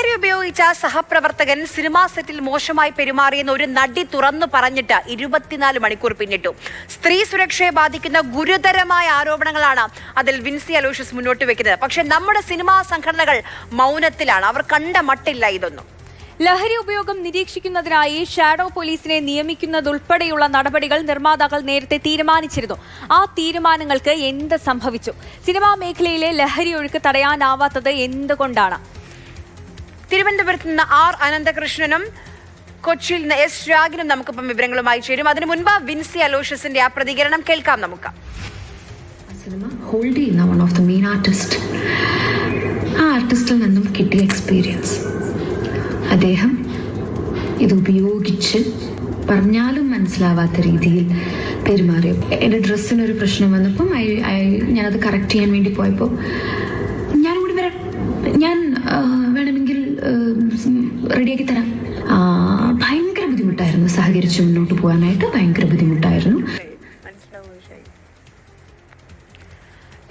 ലഹരി ഉപയോഗിച്ച സഹപ്രവർത്തകൻ സിനിമാ സെറ്റിൽ മോശമായി പെരുമാറിയെന്ന് ഒരു നടി തുറന്നു പറഞ്ഞിട്ട് 24 മണിക്കൂർ പിന്നിട്ടു. സ്ത്രീ സുരക്ഷയെ ബാധിക്കുന്ന ഗുരുതരമായ ആരോപണങ്ങളാണ് അതിൽ വിൻസി അലോഷ്യസ് മുന്നോട്ട് വെക്കുന്നത്. പക്ഷെ നമ്മുടെ സിനിമാ സംഘടനകൾ മൗനത്തിലാണ്. അവർ കണ്ട മട്ടില്ല ഇതൊന്നും. ലഹരി ഉപയോഗം നിരീക്ഷിക്കുന്നതിനായി ഷാഡോ പോലീസിനെ നിയമിക്കുന്നതുൾപ്പെടെയുള്ള നടപടികൾ നിർമ്മാതാക്കൾ നേരത്തെ തീരുമാനിച്ചിരുന്നു. ആ തീരുമാനങ്ങൾക്ക് എന്ത് സംഭവിച്ചു? സിനിമാ മേഖലയിലെ ലഹരി ഒഴുക്ക് തടയാനാവാത്തത് എന്തുകൊണ്ടാണ്? തിരുവനന്തപുരത്ത് നിന്ന് ആർ അനന്തകൃഷ്ണനും കൊച്ചിയിൽ നിന്ന് എസ് രാഗിനും നമുക്കിപ്പം വിവരങ്ങളുമായി ചേരും. അതിനു മുൻപ് വിൻസി അലോഷ്യസിന്റെ ആ പ്രതികരണം കേൾക്കാം. നമുക്ക് സിനിമ ഹോൾഡ് ചെയ്യുന്ന one of the main artist, ആ ആർട്ടിസ്റ്റിൽ നിന്നും കിട്ടിയ എക്സ്പീരിയൻസ്, അദ്ദേഹം ഇത് ഉപയോഗിച്ച് പറഞ്ഞാലും മനസ്സിലാവാത്ത രീതിയിൽ പെരുമാറിയ എൻ്റെ ഡ്രസ്സിനൊരു പ്രശ്നം വന്നപ്പം ഞാനത് കറക്റ്റ് ചെയ്യാൻ വേണ്ടി പോയപ്പോൾ ഞാൻ വേണമെങ്കിൽ റെഡിയാക്കി തരാം. ഭയങ്കര ബുദ്ധിമുട്ടായിരുന്നു, സഹകരിച്ച് മുന്നോട്ട് പോകാനായിട്ട് ഭയങ്കര ബുദ്ധിമുട്ടായിരുന്നു.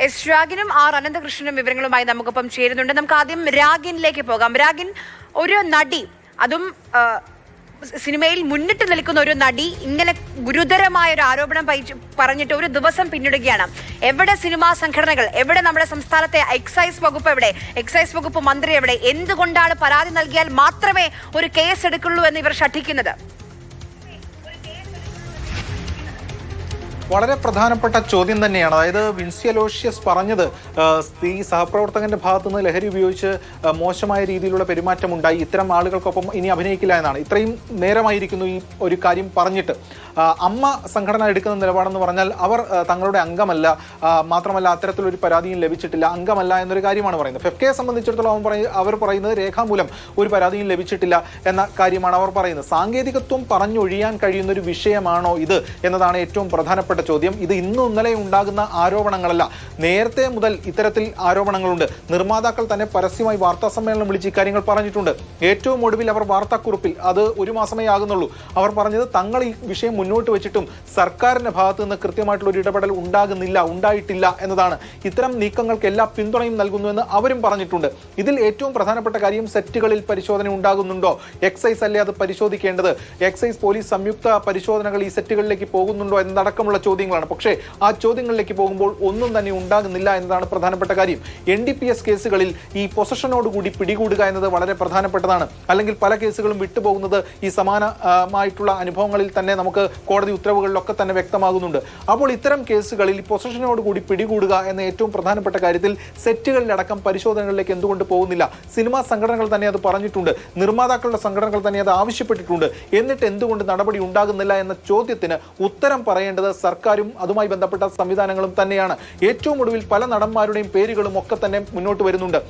എസ് രാഗിനും ആർ അനന്തകൃഷ്ണനും വിവരങ്ങളുമായി നമുക്കൊപ്പം ചേരുന്നുണ്ട്. നമുക്ക് ആദ്യം രാഗിനിലേക്ക് പോകാം. രാഗിൻ, ഒരു നടി, അതും സിനിമയിൽ മുന്നിട്ട് നിൽക്കുന്ന ഒരു നടി ഇങ്ങനെ ഗുരുതരമായ ഒരു ആരോപണം പറഞ്ഞിട്ട് ഒരു ദിവസം പിന്നിടുകയാണ്. എവിടെ സിനിമാ സംഘടനകൾ? എവിടെ നമ്മുടെ സംസ്ഥാനത്തെ എക്സൈസ് വകുപ്പ്? എവിടെ എക്സൈസ് വകുപ്പ് മന്ത്രി? എവിടെ? എന്തുകൊണ്ടാണ് പരാതി നൽകിയാൽ മാത്രമേ ഒരു കേസ് എടുക്കുള്ളൂ എന്ന് ഇവർ ശഠിക്കുന്നത്? വളരെ പ്രധാനപ്പെട്ട ചോദ്യം തന്നെയാണ്. അതായത് വിൻസി അലോഷ്യസ് പറഞ്ഞത് ഈ സഹപ്രവർത്തകന്റെ ഭാഗത്തു നിന്ന് ലഹരി ഉപയോഗിച്ച് മോശമായ രീതിയിലുള്ള പെരുമാറ്റം ഉണ്ടായി, ഇത്തരം ആളുകൾക്കൊപ്പം ഇനി അഭിനയിക്കില്ല എന്നാണ്. ഇത്രയും നേരമായിരിക്കുന്നു ഈ ഒരു കാര്യം പറഞ്ഞിട്ട്. അമ്മ സംഘടന എടുക്കുന്ന നിലപാടെന്ന് പറഞ്ഞാൽ അവർ തങ്ങളുടെ അംഗമല്ല, മാത്രമല്ല അത്തരത്തിലൊരു പരാതിയും ലഭിച്ചിട്ടില്ല, അംഗമല്ല എന്നൊരു കാര്യമാണ് പറയുന്നത്. ഫെഫ്കയെ സംബന്ധിച്ചിടത്തോളം അവർ പറയുന്നത് രേഖാമൂലം ഒരു പരാതിയും ലഭിച്ചിട്ടില്ല എന്ന കാര്യമാണ് അവർ പറയുന്നത്. സാങ്കേതികത്വം പറഞ്ഞൊഴിയാൻ കഴിയുന്ന ഒരു വിഷയമാണോ ഇത് എന്നതാണ് ഏറ്റവും പ്രധാനപ്പെട്ട ചോദ്യം. ഇത് ഇന്നും ഇന്നലെ ഉണ്ടാകുന്ന ആരോപണങ്ങളല്ല, നേരത്തെ മുതൽ ഇത്തരത്തിൽ ആരോപണങ്ങളുണ്ട്. നിർമ്മാതാക്കൾ തന്നെ പരസ്യമായി വാർത്താ സമ്മേളനം വിളിച്ച് ഇക്കാര്യങ്ങൾ പറഞ്ഞിട്ടുണ്ട്. ഏറ്റവും ഒടുവിൽ അവർ വാർത്താക്കുറിപ്പിൽ, അത് ഒരു മാസമേ ആകുന്നുള്ളൂ, അവർ പറഞ്ഞത് തങ്ങൾ ഈ വിഷയം മുന്നോട്ട് വെച്ചിട്ടും സർക്കാരിന്റെ ഭാഗത്ത് നിന്ന് കൃത്യമായിട്ടുള്ള ഒരു ഇടപെടൽ ഉണ്ടായിട്ടില്ല എന്നതാണ്. ഇത്തരം നീക്കങ്ങൾക്ക് എല്ലാ പിന്തുണയും നൽകുന്നുവെന്ന് അവരും പറഞ്ഞിട്ടുണ്ട്. ഇതിൽ ഏറ്റവും പ്രധാനപ്പെട്ട കാര്യം, സെറ്റുകളിൽ പരിശോധന ഉണ്ടാകുന്നുണ്ടോ? എക്സൈസ് അല്ലേ അത് പരിശോധിക്കേണ്ടത്? എക്സൈസ് പോലീസ് സംയുക്ത പരിശോധനകൾ ഈ സെറ്റുകളിലേക്ക് പോകുന്നുണ്ടോ എന്നതടക്കമുള്ള ചോദ്യങ്ങളാണ്. പക്ഷേ ആ ചോദ്യങ്ങളിലേക്ക് പോകുമ്പോൾ ഒന്നും തന്നെ ഉണ്ടാകുന്നില്ല എന്നതാണ് പ്രധാനപ്പെട്ട കാര്യം. NDPS കേസുകളിൽ ഈ പൊസഷനോടുകൂടി പിടികൂടുക എന്നത് വളരെ പ്രധാനപ്പെട്ടതാണ്. അല്ലെങ്കിൽ പല കേസുകളും വിട്ടുപോകുന്നത് ഈ സമാനമായിട്ടുള്ള അനുഭവങ്ങളിൽ തന്നെ നമുക്ക് കോടതി ഉത്തരവുകളിലൊക്കെ തന്നെ വ്യക്തമാകുന്നുണ്ട്. അപ്പോൾ ഇത്തരം കേസുകളിൽ പൊസഷനോടുകൂടി പിടികൂടുക എന്ന ഏറ്റവും പ്രധാനപ്പെട്ട കാര്യത്തിൽ സെറ്റുകളിലടക്കം പരിശോധനകളിലേക്ക് എന്തുകൊണ്ട് പോകുന്നില്ല? സിനിമാ സംഘടനകൾ തന്നെ അത് പറഞ്ഞിട്ടുണ്ട്, നിർമ്മാതാക്കളുടെ സംഘടനകൾ തന്നെ അത് ആവശ്യപ്പെട്ടിട്ടുണ്ട്. എന്നിട്ട് എന്തുകൊണ്ട് നടപടി ഉണ്ടാകുന്നില്ല എന്ന ചോദ്യത്തിന് ഉത്തരം പറയേണ്ടത് സർക്കാരും അതുമായി ബന്ധപ്പെട്ട സംവിധാനങ്ങളും തന്നെയാണ്. ഏറ്റവും ഒടുവിൽ പല നടന്മാരുടെയും പേരുകളും ഒക്കെ തന്നെ മുന്നോട്ട് വരുന്നുണ്ട്.